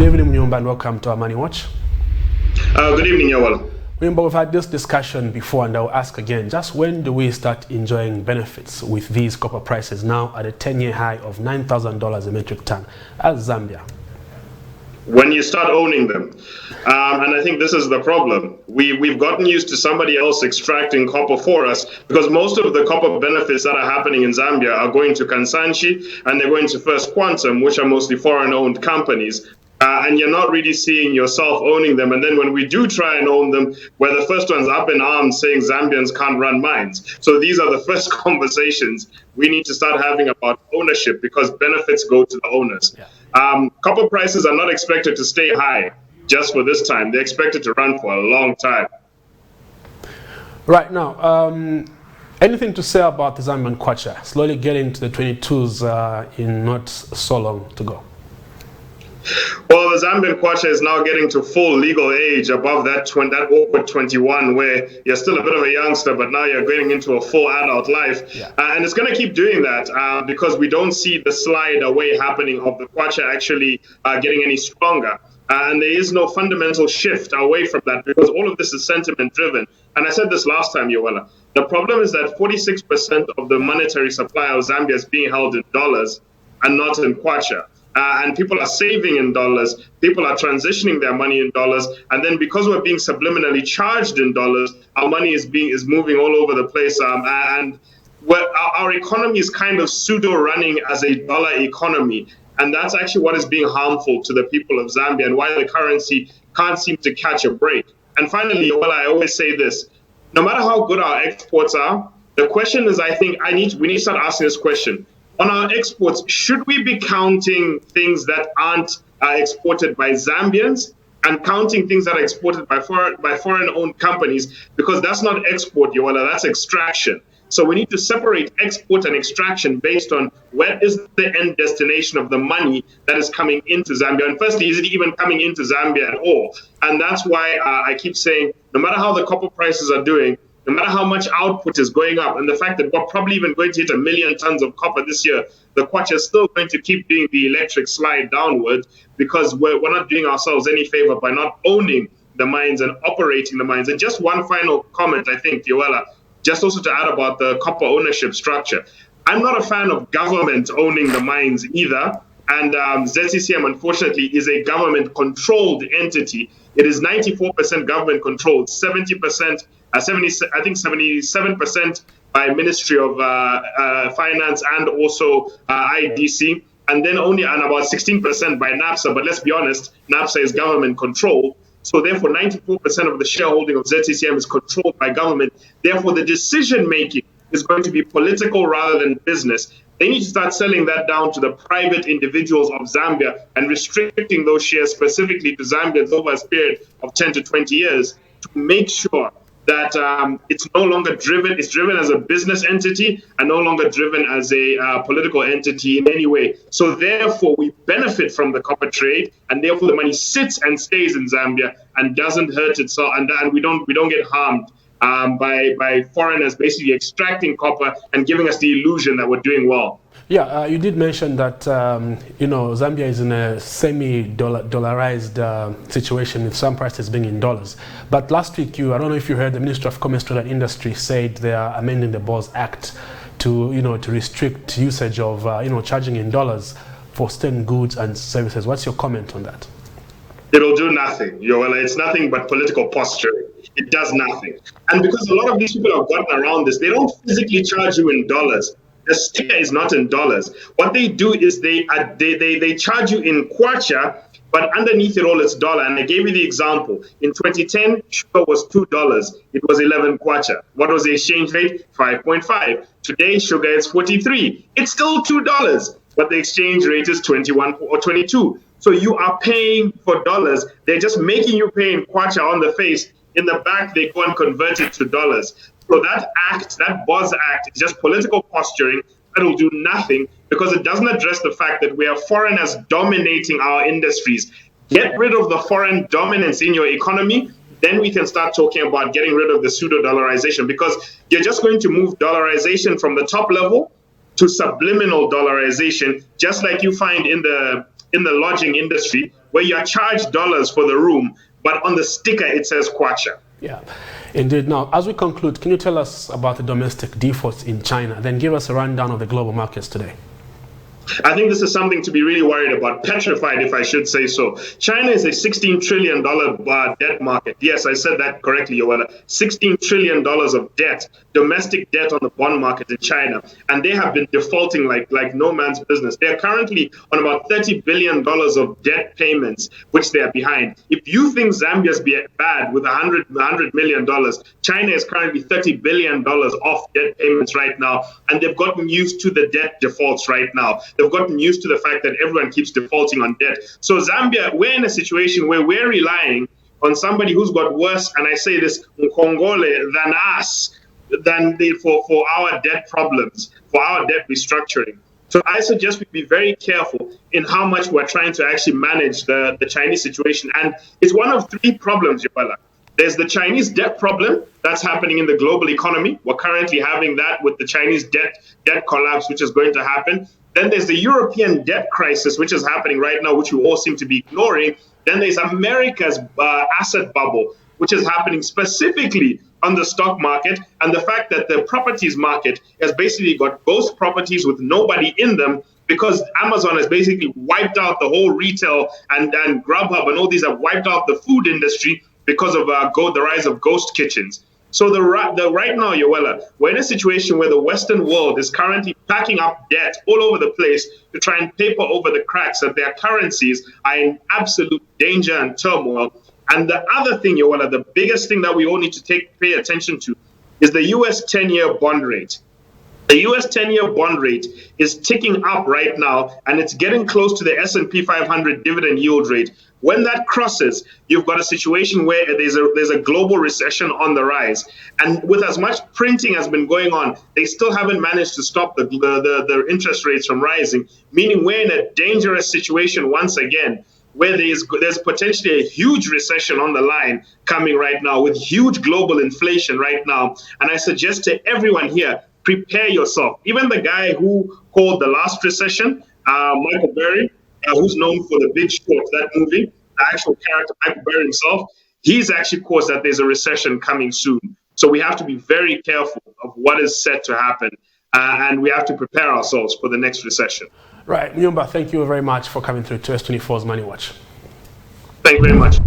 evening, Munyumba, and welcome to our Money Watch. Good evening, Yawala. We've had this discussion before, and I'll ask again, just when do we start enjoying benefits with these copper prices now at a 10-year high of $9,000 a metric ton as Zambia? When you start owning them. And I think this is the problem. We've gotten used to somebody else extracting copper for us, because most of the copper benefits that are happening in Zambia are going to Kansanshi and they're going to First Quantum, which are mostly foreign-owned companies. And you're not really seeing yourself owning them. And then when we do try and own them, we're the first ones up in arms saying Zambians can't run mines. So these are the first conversations we need to start having about ownership, because benefits go to the owners. Yeah. Copper prices are not expected to stay high just for this time. They're expected to run for a long time. Right now, anything to say about the Zambian kwacha slowly getting to the 22s in not so long to go? Well, the Zambian kwacha is now getting to full legal age, above that awkward 21, where you're still a bit of a youngster, but now you're getting into a full adult life. Yeah. And it's going to keep doing that because we don't see the slide away happening of the kwacha actually getting any stronger. And there is no fundamental shift away from that, because all of this is sentiment driven. And I said this last time, Yawala. The problem is that 46% of the monetary supply of Zambia is being held in dollars and not in kwacha. And people are saving in dollars, people are transitioning their money in dollars, and then because we're being subliminally charged in dollars, our money is moving all over the place, and our economy is kind of pseudo-running as a dollar economy, and that's actually what is being harmful to the people of Zambia and why the currency can't seem to catch a break. And finally, well, I always say this, no matter how good our exports are, the question is, I think we need to start asking this question. On our exports, should we be counting things that aren't exported by Zambians and counting things that are exported by foreign-owned companies? Because that's not export, Yawala, that's extraction. So we need to separate export and extraction based on where is the end destination of the money that is coming into Zambia. And firstly, is it even coming into Zambia at all? And that's why I keep saying, no matter how the copper prices are doing, no matter how much output is going up, and the fact that we're probably even going to hit 1 million tons of copper this year, the kwacha is still going to keep doing the electric slide downward, because we're not doing ourselves any favor by not owning the mines and operating the mines. And just one final comment, I think, Yawala, just also to add about the copper ownership structure. I'm not a fan of government owning the mines either. And ZCCM, unfortunately, is a government-controlled entity. It is 94% government-controlled, 70%. I think 77% by Ministry of Finance and also IDC, and then only about 16% by NAPSA. But let's be honest, NAPSA is government controlled. So therefore, 94% of the shareholding of ZCCM is controlled by government. Therefore, the decision making is going to be political rather than business. They need to start selling that down to the private individuals of Zambia and restricting those shares specifically to Zambians over a period of 10 to 20 years to make sure that it's no longer driven, it's driven as a business entity and no longer driven as a political entity in any way. So therefore, we benefit from the copper trade, and therefore the money sits and stays in Zambia and doesn't hurt itself, and we don't get harmed by foreigners basically extracting copper and giving us the illusion that we're doing well. Yeah, you did mention that Zambia is in a semi-dollarized situation with some prices being in dollars. But last week, I don't know if you heard, the Minister of Commerce, Trade and Industry said they are amending the BOS Act to restrict usage of charging in dollars for certain goods and services. What's your comment on that? It'll do nothing. It's nothing but political posturing. It does nothing. And because a lot of these people have gotten around this, they don't physically charge you in dollars. The sticker is not in dollars. What they do is they charge you in kwacha, but underneath it all it's dollar. And I gave you the example. In 2010, sugar was $2. It was 11 kwacha. What was the exchange rate? 5.5. Today, sugar is 43. It's still $2, but the exchange rate is 21 or 22. So you are paying for dollars. They're just making you pay in kwacha on the face. In the back, they go and convert it to dollars. So that act, that BOS Act, is just political posturing that will do nothing, because it doesn't address the fact that we have foreigners dominating our industries. Get rid of the foreign dominance in your economy, then we can start talking about getting rid of the pseudo-dollarization, because you're just going to move dollarization from the top level to subliminal dollarization, just like you find in the lodging industry, where you are charged dollars for the room, but on the sticker it says Kwacha. Yeah, indeed. Now, as we conclude, can you tell us about the domestic defaults in China? Then give us a rundown of the global markets today. I think this is something to be really worried about, petrified, if I should say so. China is a $16 trillion debt market. Yes, I said that correctly, Yoella. $16 trillion of debt, domestic debt on the bond market in China. And they have been defaulting like no man's business. They're currently on about $30 billion of debt payments, which they are behind. If you think Zambia's bad with $100 million, China is currently $30 billion off debt payments right now. And they've gotten used to the debt defaults right now. They've gotten used to the fact that everyone keeps defaulting on debt. So Zambia, we're in a situation where we're relying on somebody who's got worse, and I say this, Nkongole, than us, for our debt problems, for our debt restructuring. So I suggest we be very careful in how much we're trying to actually manage the Chinese situation. And it's one of three problems, Yoella. There's the Chinese debt problem that's happening in the global economy. We're currently having that with the Chinese debt collapse, which is going to happen. Then there's the European debt crisis, which is happening right now, which you all seem to be ignoring. Then there's America's asset bubble, which is happening specifically on the stock market. And the fact that the properties market has basically got ghost properties with nobody in them, because Amazon has basically wiped out the whole retail, and Grubhub and all these have wiped out the food industry because of the rise of ghost kitchens. So right now, Yoella, we're in a situation where the Western world is currently packing up debt all over the place to try and paper over the cracks that their currencies are in absolute danger and turmoil. And the other thing, Yoella, the biggest thing that we all need to pay attention to is the US 10-year bond rate. The US 10-year bond rate is ticking up right now, and it's getting close to the S&P 500 dividend yield rate. When that crosses, you've got a situation where there's a global recession on the rise. And with as much printing has been going on, they still haven't managed to stop the interest rates from rising, meaning we're in a dangerous situation once again, where there's potentially a huge recession on the line coming right now with huge global inflation right now. And I suggest to everyone here, prepare yourself. Even the guy who called the last recession, Michael Burry, who's known for The Big Short, that movie, the actual character, Michael Burry himself, he's actually caused that there's a recession coming soon. So we have to be very careful of what is set to happen, and we have to prepare ourselves for the next recession. Right. Nyumba, thank you very much for coming through to S24's Money Watch. Thank you very much.